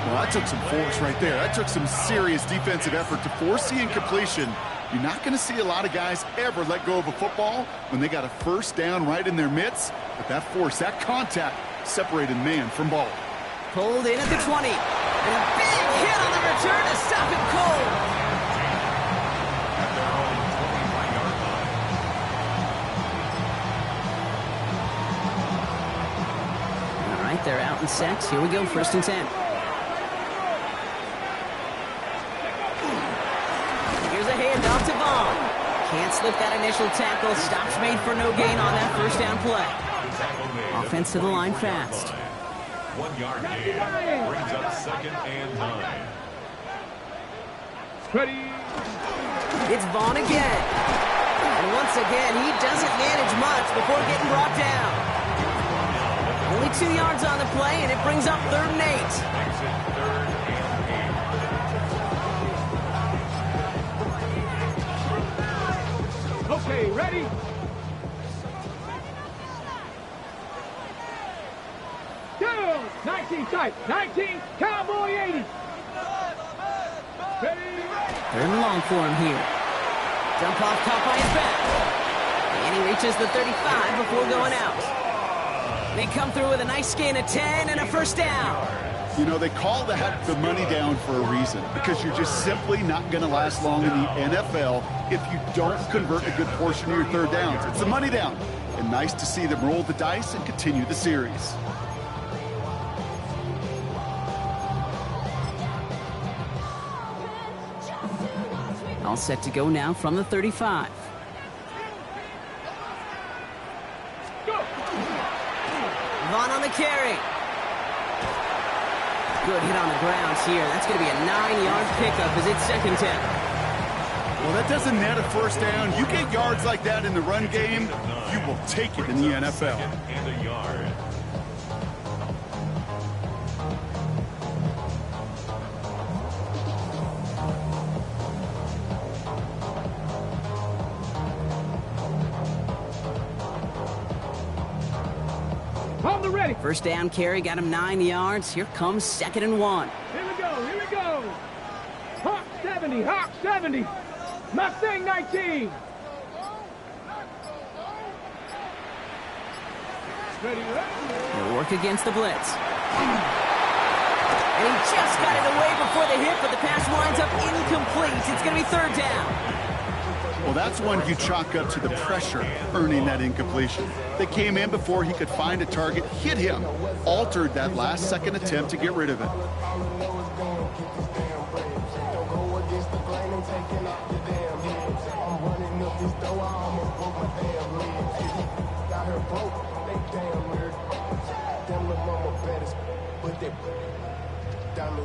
Well, that took some force right there. That took some serious defensive effort to force the incompletion. You're not going to see a lot of guys ever let go of a football when they got a first down right in their midst. But that force, that contact, separated man from ball. Pulled in at the 20. And a big hit on the return to stop him cold. At their own 25-yard line. All right, they're out in sacks. Here we go, first and 10. Here's a handoff to Vaughn. Can't slip that initial tackle. Stops made for no gain on that first down play. Offense to the line fast. 1 yard gain brings up second and 9. Ready. It's Vaughn again. And once again, he doesn't manage much before getting brought down. Only 2 yards on the play, and it brings up third and 8. Makes it third and 8. Okay, ready? Go! 19 tight. 19, Cowboy 80. Ready? Third and long for him here. Dump off caught by his back. And he reaches the 35 before going out. They come through with a nice gain of 10 and a first down. You know, they call that the money down for a reason, because you're just simply not going to last long in the NFL if you don't convert a good portion of your third downs. It's the money down. And nice to see them roll the dice and continue the series. All set to go now from the 35. Vaughn on the carry. Good hit on the ground here. That's going to be a 9-yard pickup as it's second down. Well, that doesn't net a first down. You get yards like that in the run game, you will take it in the NFL. And a yard. On the ready. First down carry got him 9 yards. Here comes second and 1. Here we go. Here we go. Hawk 70. Hawk 70. Mustang 19. Ready, He'll work against the blitz. And he just got it away before the hit, but the pass winds up incomplete. It's going to be third down. Well, that's one you chalk up to the pressure earning that incompletion. They came in before he could find a target, hit him, altered that last-second attempt to get rid of it.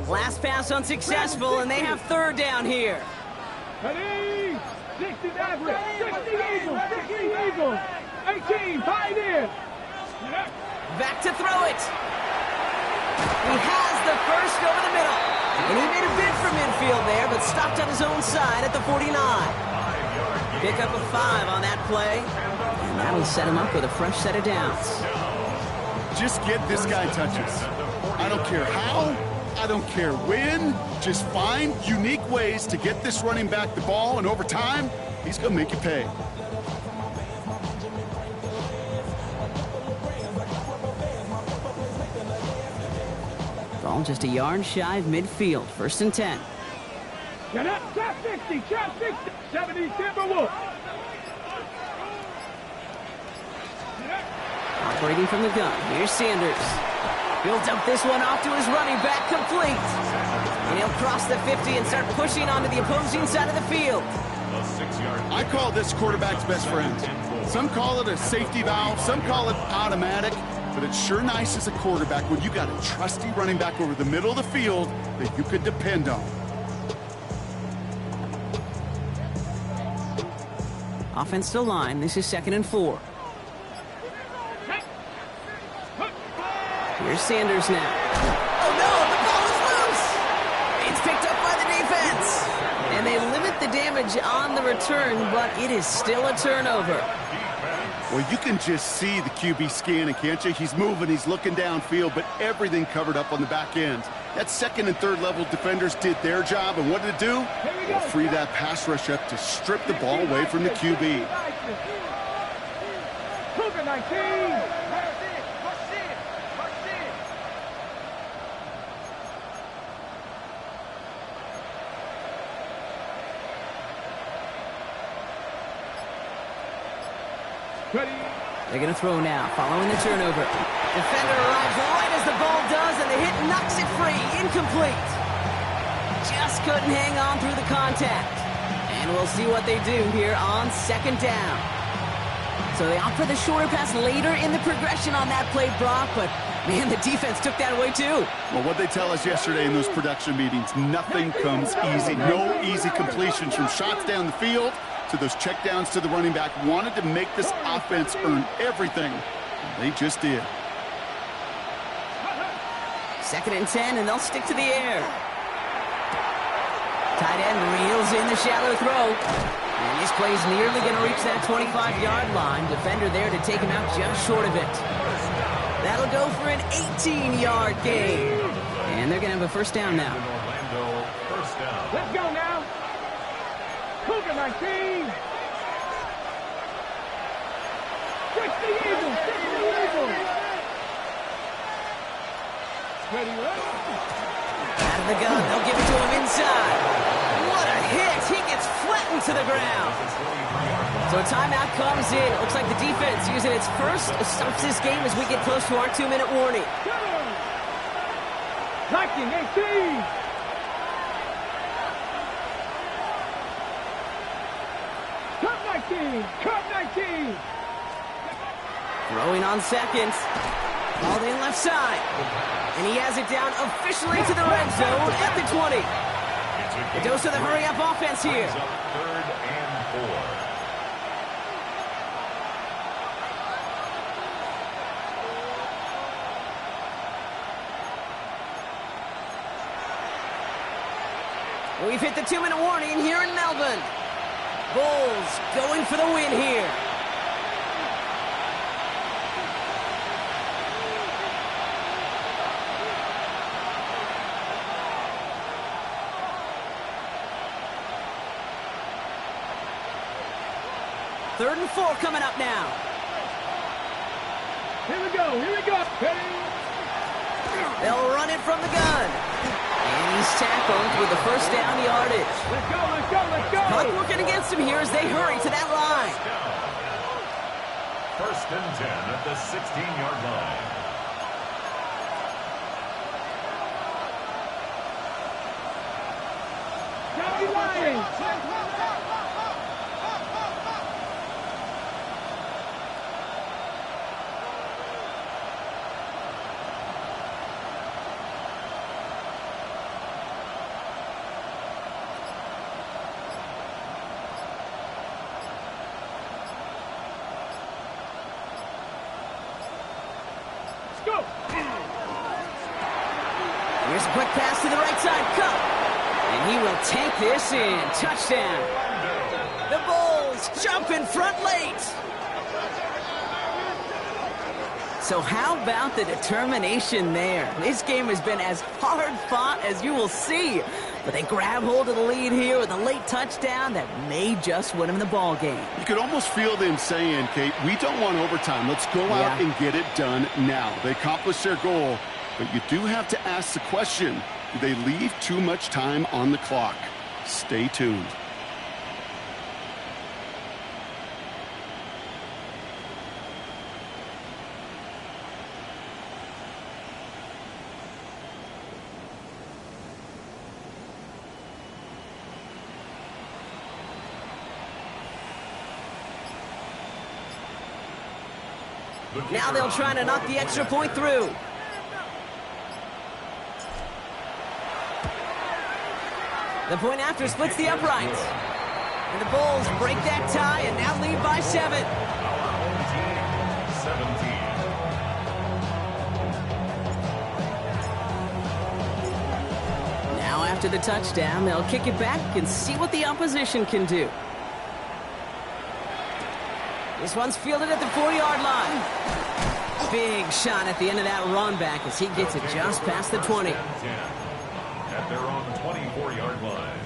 Last pass unsuccessful, and they have third down here. Ready? 60 Maverick, 60 Eagles, 60 Eagles. 18, Pioneer. Back to throw it. He has the first over the middle. And he made a bid for midfield there, but stopped on his own side at the 49. Pick up a 5 on that play. And that'll set him up with a fresh set of downs. Just get this guy touches. I don't care how, I don't care when. Just find unique ways to get this running back the ball, and over time, he's going to make you pay. Ball just a yard shy of midfield. First and 10. Get up, trap 60, trap 60. 70 Timberwolf. Operating from the gun. Here's Sanders. He'll dump this one off to his running back, complete. And he'll cross the 50 and start pushing onto the opposing side of the field. I call this quarterback's best friend. Some call it a safety valve, some call it automatic, but it's sure nice as a quarterback when you got a trusty running back over the middle of the field that you can depend on. Offensive line, this is 2nd and 4. Here's Sanders now. Oh no, the ball is loose! It's picked up by the defense. And they limit the damage on the return, but it is still a turnover. Well, you can just see the QB scanning, can't you? He's moving, he's looking downfield, but everything covered up on the back end. That 2nd and 3rd level defenders did their job, and what did it do? Well, free that pass rush up to strip the ball away from the QB. Cougar 19. They're going to throw now, following the turnover. Defender arrives right as the ball does, and the hit knocks it free. Incomplete. Just couldn't hang on through the contact. And we'll see what they do here on 2nd down. So they opt for the shorter pass later in the progression on that play, Brock, but man, the defense took that away too. Well, what they tell us yesterday in those production meetings, nothing comes easy. No easy completions from shots down the field to those checkdowns to the running back. Wanted to make this offense earn everything. They just did. 2nd and 10, and they'll stick to the air. Tight end reels in the shallow throw. And this play's nearly going to reach that 25-yard line. Defender there to take him out just short of it. That'll go for an 18-yard gain. And they're going to have a first down now. Let's go now. Cougar 19. 60 Eagles, 60 Eagles. Ready, Out of the gun, they'll give it to him inside. What a hit! He gets flattened to the ground. So a timeout comes in. It looks like the defense using its first stops this game as we get close to our 2-minute warning. Viking 18. Cup 19. Throwing on 2nd. Ball in left side. And he has it down officially to the red zone at the 20. A dose of the hurry-up offense here. 3rd and 4. We've hit the 2-minute warning here in Melbourne. Bulls going for the win here. Third and 4 coming up now. Here we go, here we go. They'll run it from the gun. And he's tackled with the first down yardage. Let's go, let's go, let's go. Clock working against him here as they hurry to that line. 1st and 10 at the 16-yard line. Johnny Lions. Here's a quick pass to the right side. Cup. And he will take this in. Touchdown. The Bulls jump in front late. So how about the determination there? This game has been as hard fought as you will see. But they grab hold of the lead here with a late touchdown that may just win them the ball game. You could almost feel them saying, Kate, we don't want overtime. Let's go out and get it done now. They accomplished their goal, but you do have to ask the question, do they leave too much time on the clock? Stay tuned. Now they'll try to knock the extra point through. The point after splits the uprights. And the Bulls break that tie and now lead by 7. Our home team, 17. Now after the touchdown, they'll kick it back and see what the opposition can do. This one's fielded at the 4-yard line. Big shot at the end of that run back as he gets it just past the 20. 10 at their own 24-yard line.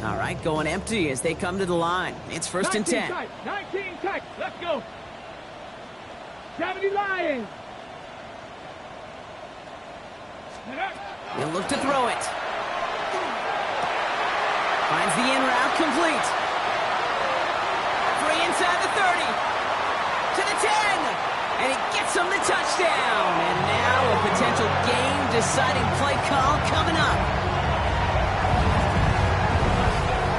All right, going empty as they come to the line. It's first and 10. 19 tight. Let's go. 70 Lions. He'll look to throw it. Finds the in route complete. Free inside the 30. To the 10. And he gets him the touchdown. And now a potential game-deciding play call coming up.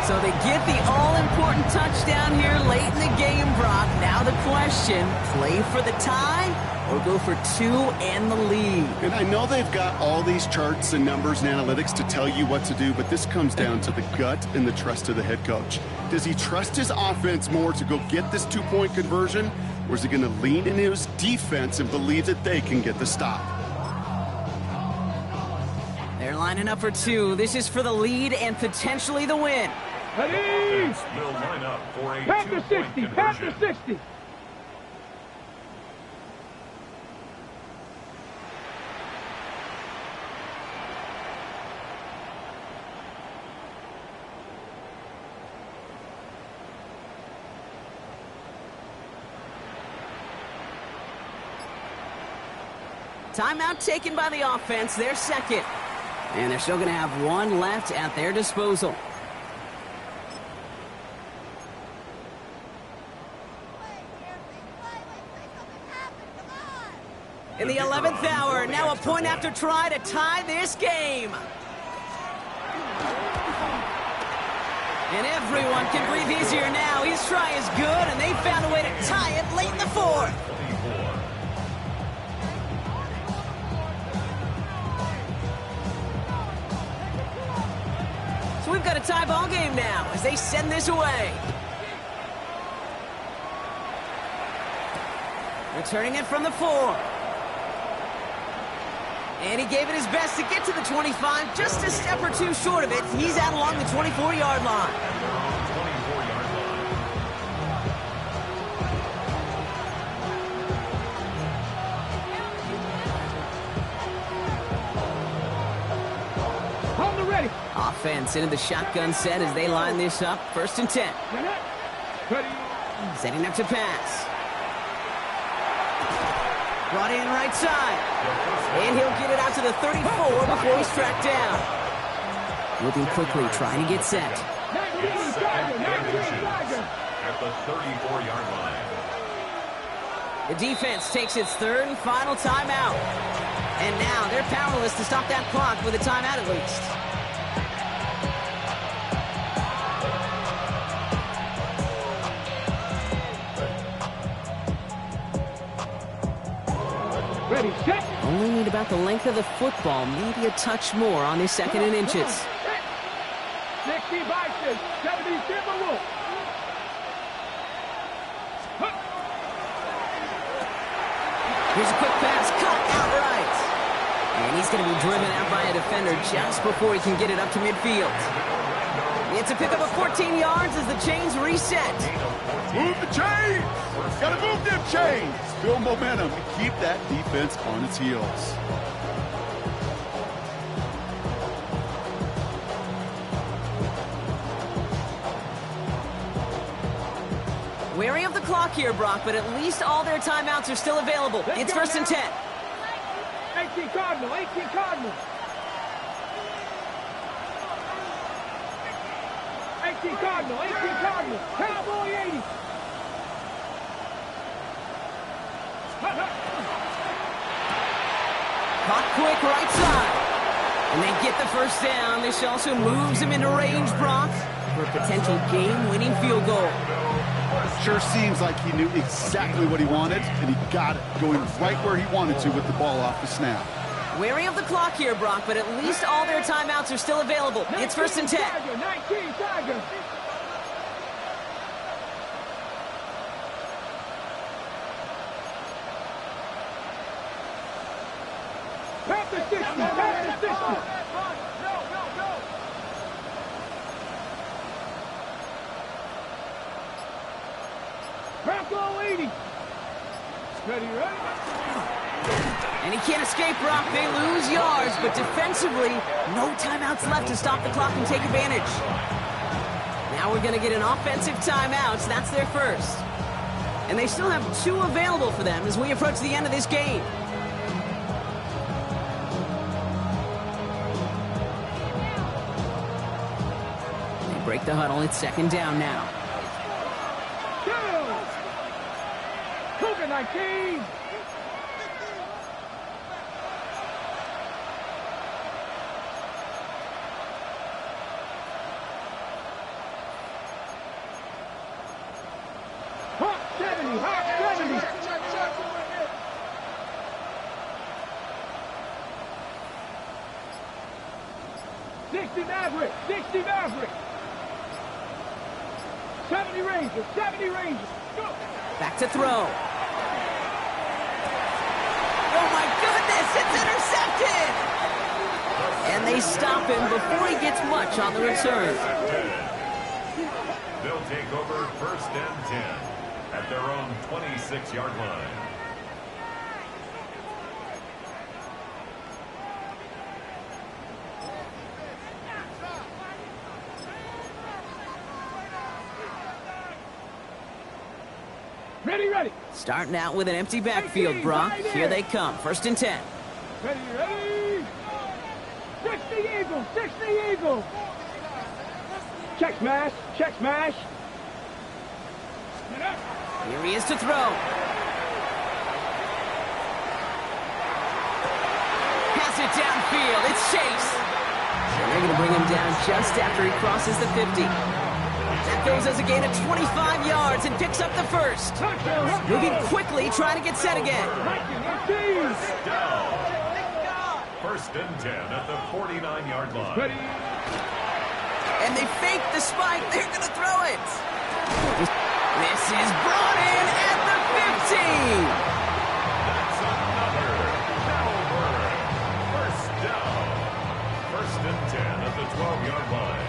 So they get the all-important touchdown here late in the game, Brock. Now the question, play for the tie or go for 2 and the lead? And I know they've got all these charts and numbers and analytics to tell you what to do, but this comes down to the gut and the trust of the head coach. Does he trust his offense more to go get this 2-point conversion, or is he going to lean into his defense and believe that they can get the stop? They're lining up for 2. This is for the lead and potentially the win. Ready? Will line up for a Panther 2-point 60. conversion. Panther 60. Timeout taken by the offense, their second. And they're still going to have 1 left at their disposal. In the 11th hour, now a point after try to tie this game. And everyone can breathe easier now. His try is good, and they found a way to tie it late in the 4th. So we've got a tie ball game now as they send this away. Returning it from the 4. And he gave it his best to get to the 25, just a step or 2 short of it. He's out along the 24-yard line. Hold the ready. Offense into the shotgun set as they line this up. First and 10. Ready. Setting up to pass. Brought in right side. And he'll get it out to the 34 before he's tracked down. Moving quickly, trying to get set. It's second and at the 34-yard line. The defense takes its 3rd and final timeout. And now they're powerless to stop that clock with a timeout at least. ready, set. Only need about the length of the football, maybe a touch more on this second and inches. 60 Vikings, 70 Timberwolves. Here's a quick pass, cut outright. And he's going to be driven out by a defender just before he can get it up to midfield. It's a pickup of 14 yards as the chains reset. Move the chains! Gotta move them chains! Build momentum to keep that defense on its heels. Wary of the clock here, Brock, but at least all their timeouts are still available. It's 1st and 10. 18 Cardinal, 18 Cardinal. 18 Cardinal, 18 Cardinal. Cowboy 80. Caught quick right side. And they get the first down. This also moves him into range, Brock, for a potential game-winning field goal. Sure seems like he knew exactly what he wanted, and he got it, going right where he wanted to with the ball off the snap. Wary of the clock here, Brock, but at least all their timeouts are still available. It's 1st and 10. 19 Tiger. Pass the 60, pass the 60. Bronco 80. Ready, ready? And he can't escape, Brock. They lose yards, but defensively, no timeouts left to stop the clock and take advantage. Now we're going to get an offensive timeout. That's their first. And they still have 2 available for them as we approach the end of this game. They break the huddle. It's 2nd down now. Cougar 19. Hawk 70, Hawk 70. Maverick, 60 Maverick. 70 Rangers, 70 Rangers. Go. Back to throw. Oh my goodness, it's intercepted! And they stop him before he gets much on the return. They'll take over 1st and 10 at their own 26-yard line. Ready, ready. Starting out with an empty backfield, Brock. Here they come. 1st and 10. Ready, ready. 60 Eagles, 60 Eagles. Check smash, check smash. Here he is to throw. Pass it downfield. It's Chase. And they're going to bring him down just after he crosses the 50. That goes as a gain of 25 yards and picks up the first. Moving quickly, trying to get set again. Down. 1st and 10 at the 49-yard line. Ready. And they fake the spike. They're going to throw it. This is brought in at the 15. That's another Calvert. 1st down. 1st and 10 at the 12-yard line.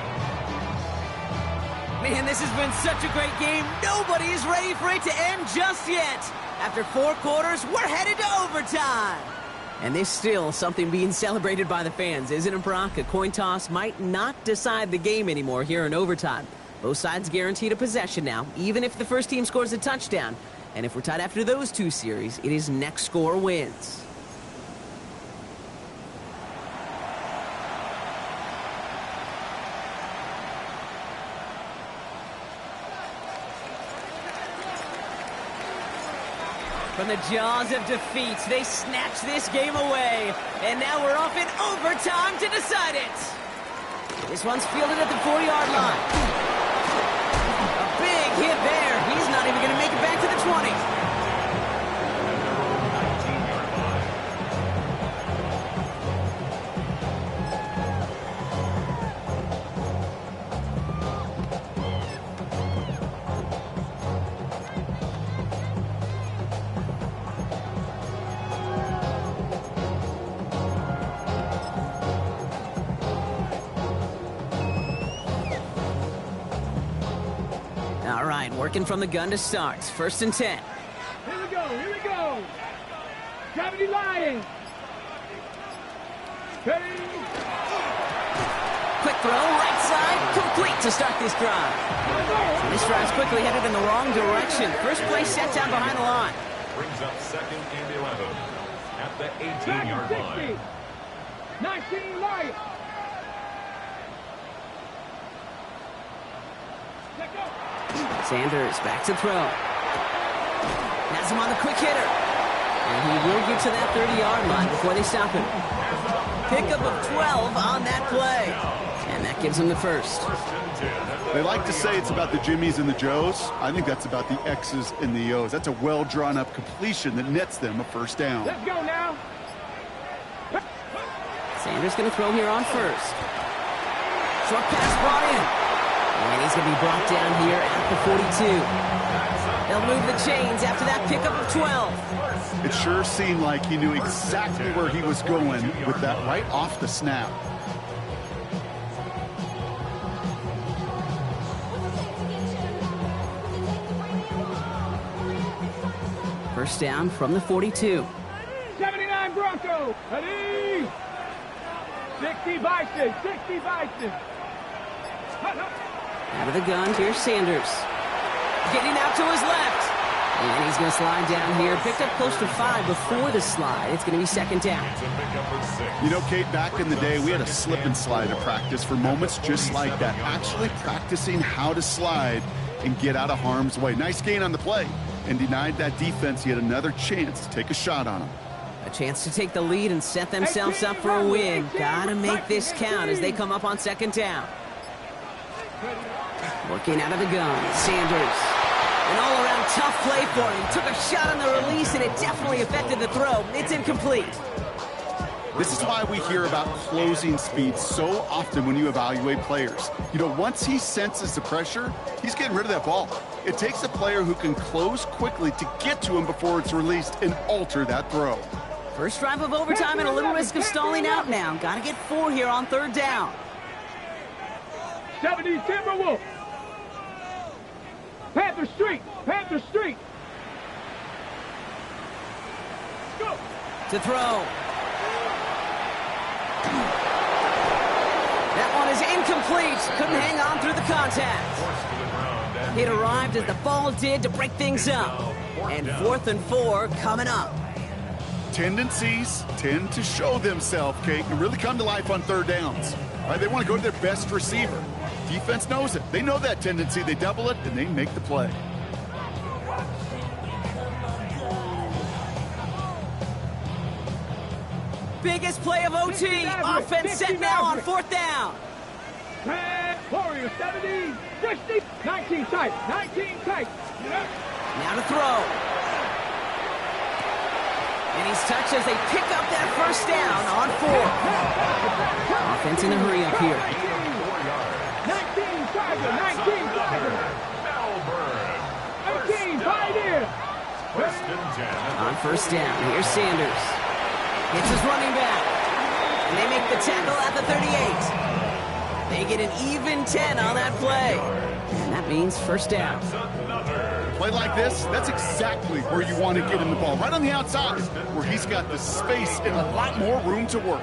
Man, this has been such a great game. Nobody is ready for it to end just yet. After 4 quarters, we're headed to overtime. And there's still something being celebrated by the fans, isn't it, Brock? A coin toss might not decide the game anymore here in overtime. Both sides guaranteed a possession now, even if the first team scores a touchdown. And if we're tied after those 2 series, it is next score wins. From the jaws of defeat, they snatch this game away. And now we're off in overtime to decide it. This one's fielded at the 4-yard line. A big hit there. He's not even going to make it back to the 20. right, working from the gun to start. 1st and 10. Here we go, here we go. 70 Lions. Ready? Quick throw, right side, complete to start this drive. And this drive's quickly headed in the wrong direction. First play set down behind the line. Brings up 2nd and 11 at the 18-yard line. 19 Lions. Let go. Sanders back to throw. Has him on the quick hitter. And he will get to that 30-yard line before they stop him. Pickup of 12 on that play. And that gives him the first. They like to say it's about the Jimmies and the Joes. I think that's about the X's and the O's. That's a well-drawn-up completion that nets them a 1st down. Let's go now. Sanders going to throw here on 1st. Short pass brought in. And he's going to be brought down here at the 42. They'll move the chains after that pickup of 12. It sure seemed like he knew exactly where he was going with that right off the snap. First down from the 42. 79 Broncos. Ready? 60 Bison. 60 Bison. Out of the gun, here's Sanders. Getting out to his left. And he's going to slide down here. Picked up close to 5 before the slide. It's going to be 2nd down. You know, Kate, back in the day, we had a slip and slide to practice for moments just like that. Actually practicing how to slide and get out of harm's way. Nice gain on the play. And denied that defense yet another chance to take a shot on him. A chance to take the lead and set themselves up for a win. Gotta make this count as they come up on 2nd down. Working out of the gun, Sanders. An all-around tough play for him. Took a shot on the release, and it definitely affected the throw. It's incomplete. This is why we hear about closing speed so often when you evaluate players. You know, once he senses the pressure, he's getting rid of that ball. It takes a player who can close quickly to get to him before it's released and alter that throw. First drive of overtime and a little risk of stalling out now. Gotta get 4 here on 3rd down. 70 Timberwolves. Panther Street. Panther Street. Go. To throw. That one is incomplete. Couldn't hang on through the contact. It arrived as the ball did to break things up. And 4th and 4 coming up. Tendencies tend to show themselves, Kate, and really come to life on 3rd downs. Right, they want to go to their best receiver. Defense knows it. They know that tendency. They double it, and they make the play. Biggest play of OT. Offense set now on 4th down. Warriors 70, 60, 19 tight, 19 tight. Now to throw. And he's touched as they pick up that 1st down on 4th. Offense in a hurry up here. 19 Tiger, 19 Tiger. 18 Pioneer. On 1st down, here's Sanders. It's his running back. And they make the tackle at the 38. They get an even 10 on that play. And that means 1st down. Play like this, that's exactly where you want to get him the ball. Right on the outside, where he's got the space and a lot more room to work.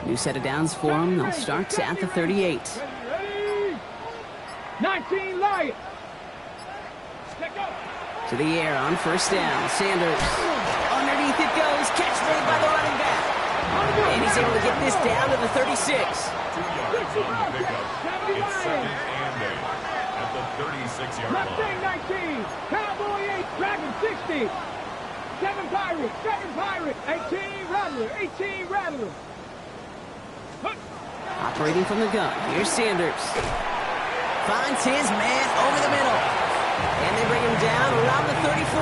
New set of downs for him. They'll start at the 38. Ready? 19 Lions. Let go. To the air on 1st down. Sanders. Underneath it goes. Catch made by the running back. And he's able to get this down to the 36. 2 yards on the pickup. It's 2nd and 8 at the 36-yard Mustang line. 19. Cowboy 8. Dragon 60. 7 Pirates. 7 Pirates. 18 Rattler. 18 Rattler. Operating from the gun. Here's Sanders. Finds his man over the middle. And they bring him down around the 34.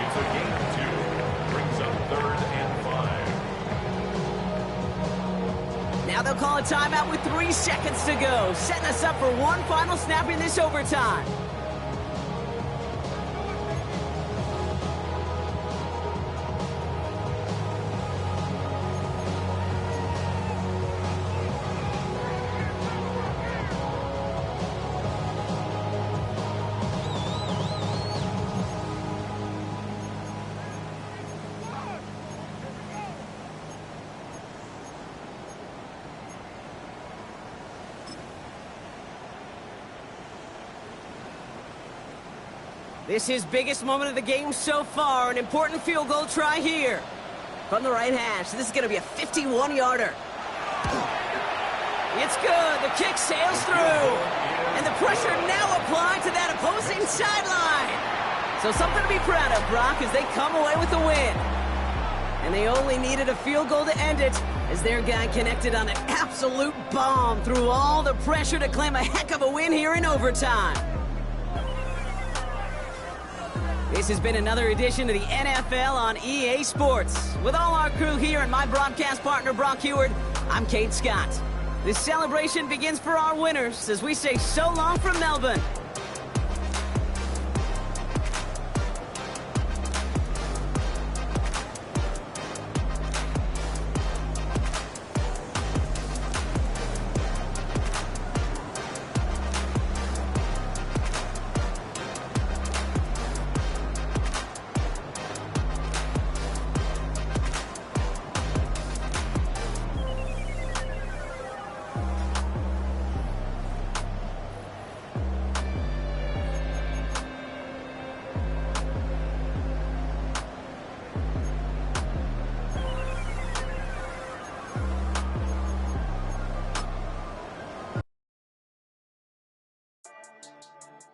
It's a gain of 2. Brings up 3rd and 5. Now they'll call a timeout with 3 seconds to go. Setting us up for one final snap in this overtime. This is biggest moment of the game so far. An important field goal try here. From the right hash, this is going to be a 51-yarder. It's good. The kick sails through. And the pressure now applied to that opposing sideline. So something to be proud of, Brock, as they come away with the win. And they only needed a field goal to end it, as their guy connected on an absolute bomb through all the pressure to claim a heck of a win here in overtime. This has been another edition of the NFL on EA Sports. With all our crew here and my broadcast partner, Brock Heward, I'm Kate Scott. This celebration begins for our winners as we say so long from Melbourne.